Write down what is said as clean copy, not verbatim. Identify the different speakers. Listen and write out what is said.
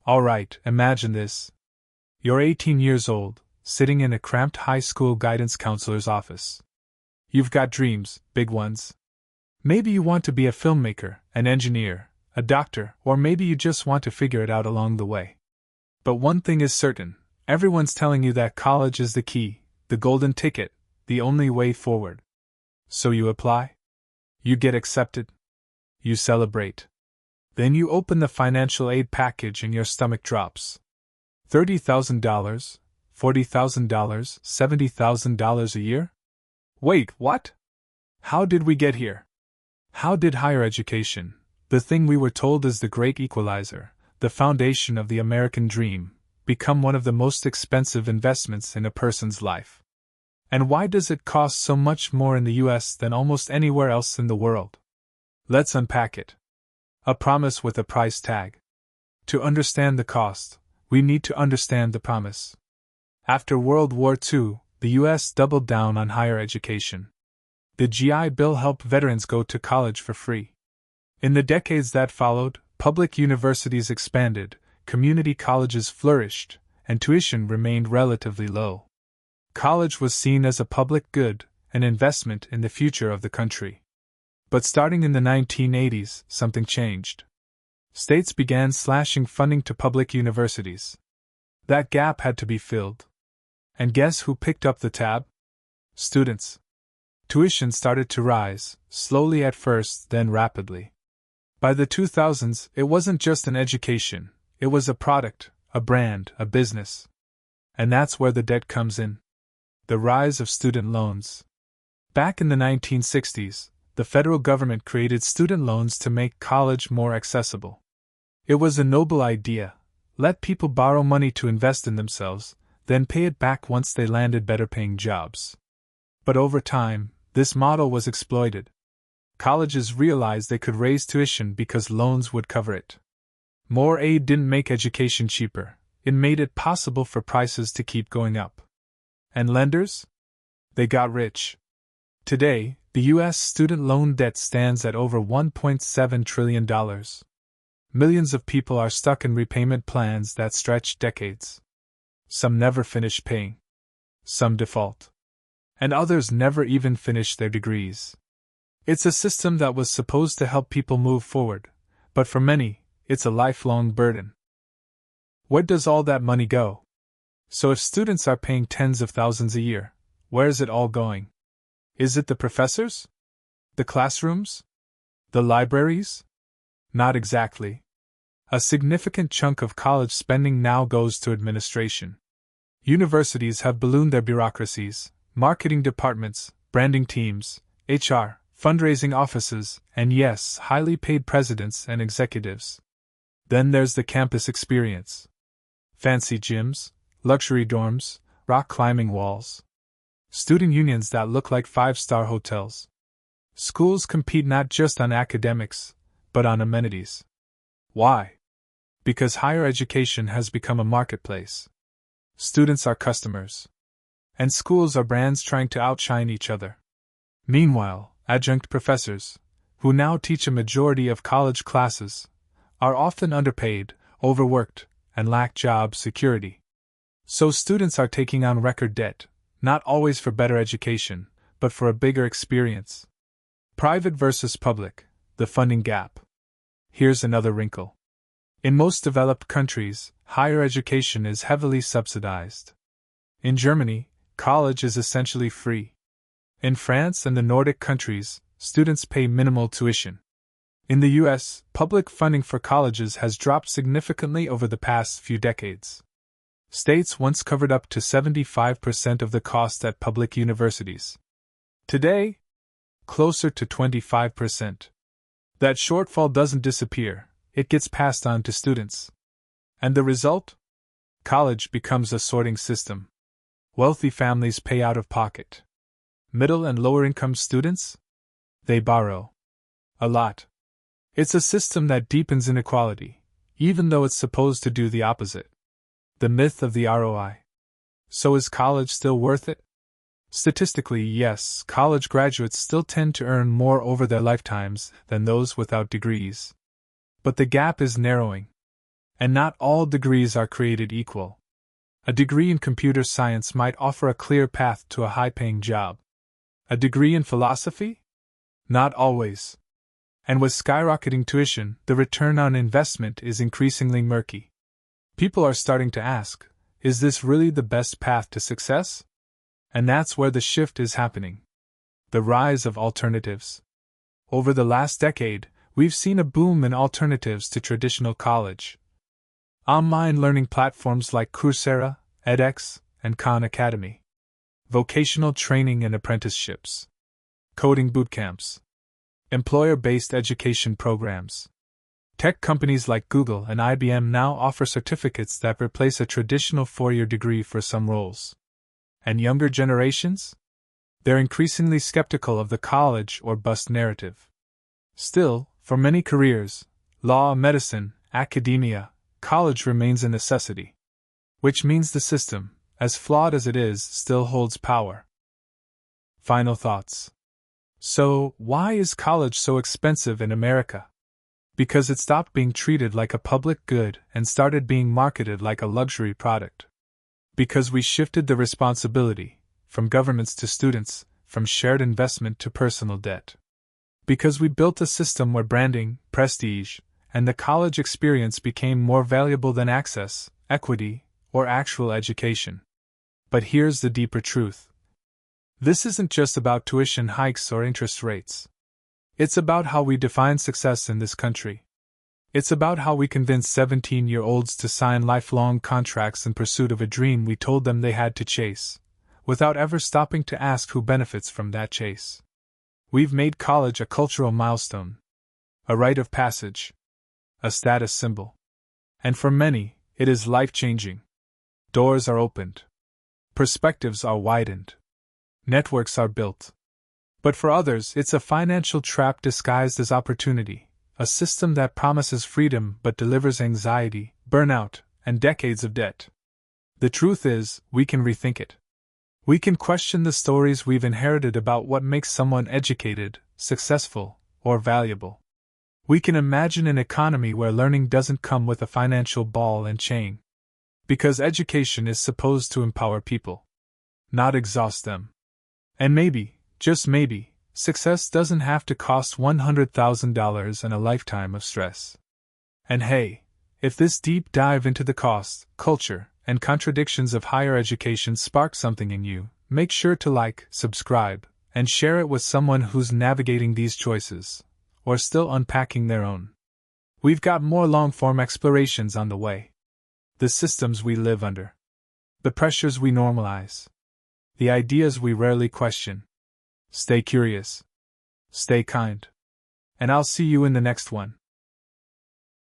Speaker 1: Alright, imagine this. You're 18 years old, sitting in a cramped high school guidance counselor's office. You've got dreams, big ones. Maybe you want to be a filmmaker, an engineer, a doctor, or maybe you just want to figure it out along the way. But one thing is certain, everyone's telling you that college is the key, the golden ticket, the only way forward. So you apply. You get accepted. You celebrate. Then you open the financial aid package and your stomach drops. $30,000, $40,000, $70,000 a year? Wait, what? How did we get here? How did higher education, the thing we were told is the great equalizer, the foundation of the American dream, become one of the most expensive investments in a person's life? And why does it cost so much more in the US than almost anywhere else in the world? Let's unpack it. A promise with a price tag. To understand the cost, we need to understand the promise. After World War II, the US doubled down on higher education. The GI Bill helped veterans go to college for free. In the decades that followed, public universities expanded, community colleges flourished, and tuition remained relatively low. College was seen as a public good, an investment in the future of the country. But starting in the 1980s, something changed. States began slashing funding to public universities. That gap had to be filled. And guess who picked up the tab? Students. Tuition started to rise, slowly at first, then rapidly. By the 2000s, it wasn't just an education, it was a product, a brand, a business. And that's where the debt comes in. The rise of student loans. Back in the 1960s, the federal government created student loans to make college more accessible. It was a noble idea. Let people borrow money to invest in themselves, then pay it back once they landed better-paying jobs. But over time, this model was exploited. Colleges realized they could raise tuition because loans would cover it. More aid didn't make education cheaper, it made it possible for prices to keep going up. And lenders? They got rich. Today, the U.S. student loan debt stands at over $1.7 trillion. Millions of people are stuck in repayment plans that stretch decades. Some never finish paying. Some default. And others never even finish their degrees. It's a system that was supposed to help people move forward, but for many, it's a lifelong burden. Where does all that money go? So if students are paying tens of thousands a year, where is it all going? Is it the professors? The classrooms? The libraries? Not exactly. A significant chunk of college spending now goes to administration. Universities have ballooned their bureaucracies, marketing departments, branding teams, HR, fundraising offices, and yes, highly paid presidents and executives. Then there's the campus experience. Fancy gyms, luxury dorms, rock climbing walls. Student unions that look like five-star hotels. Schools compete not just on academics, but on amenities. Why? Because higher education has become a marketplace. Students are customers. And schools are brands trying to outshine each other. Meanwhile, adjunct professors, who now teach a majority of college classes, are often underpaid, overworked, and lack job security. So students are taking on record debt, not always for better education, but for a bigger experience. Private versus public, the funding gap. Here's another wrinkle. In most developed countries, higher education is heavily subsidized. In Germany, college is essentially free. In France and the Nordic countries, students pay minimal tuition. In the US, public funding for colleges has dropped significantly over the past few decades. States once covered up to 75% of the cost at public universities. Today, closer to 25%. That shortfall doesn't disappear, it gets passed on to students. And the result? College becomes a sorting system. Wealthy families pay out of pocket. Middle and lower income students? They borrow. A lot. It's a system that deepens inequality, even though it's supposed to do the opposite. The myth of the ROI. So is college still worth it? Statistically, yes, college graduates still tend to earn more over their lifetimes than those without degrees. But the gap is narrowing. And not all degrees are created equal. A degree in computer science might offer a clear path to a high-paying job. A degree in philosophy? Not always. And with skyrocketing tuition, the return on investment is increasingly murky. People are starting to ask, is this really the best path to success? And that's where the shift is happening. The rise of alternatives. Over the last decade, we've seen a boom in alternatives to traditional college. Online learning platforms like Coursera, edX, and Khan Academy. Vocational training and apprenticeships. Coding bootcamps. Employer-based education programs. Tech companies like Google and IBM now offer certificates that replace a traditional four-year degree for some roles. And younger generations? They're increasingly skeptical of the college or bust narrative. Still, for many careers, law, medicine, academia, college remains a necessity. Which means the system, as flawed as it is, still holds power. Final thoughts. So, why is college so expensive in America? Because it stopped being treated like a public good and started being marketed like a luxury product. Because we shifted the responsibility, from governments to students, from shared investment to personal debt. Because we built a system where branding, prestige, and the college experience became more valuable than access, equity, or actual education. But here's the deeper truth. This isn't just about tuition hikes or interest rates. It's about how we define success in this country. It's about how we convince 17-year-olds to sign lifelong contracts in pursuit of a dream we told them they had to chase, without ever stopping to ask who benefits from that chase. We've made college a cultural milestone, a rite of passage, a status symbol. And for many, it is life-changing. Doors are opened. Perspectives are widened. Networks are built. But for others, it's a financial trap disguised as opportunity, a system that promises freedom but delivers anxiety, burnout, and decades of debt. The truth is, we can rethink it. We can question the stories we've inherited about what makes someone educated, successful, or valuable. We can imagine an economy where learning doesn't come with a financial ball and chain. Because education is supposed to empower people, not exhaust them. And maybe, just maybe, success doesn't have to cost $100,000 and a lifetime of stress. And hey, if this deep dive into the cost, culture, and contradictions of higher education sparks something in you, make sure to like, subscribe, and share it with someone who's navigating these choices, or still unpacking their own. We've got more long-form explorations on the way. The systems we live under. The pressures we normalize. The ideas we rarely question. Stay curious. Stay kind. And I'll see you in the next one.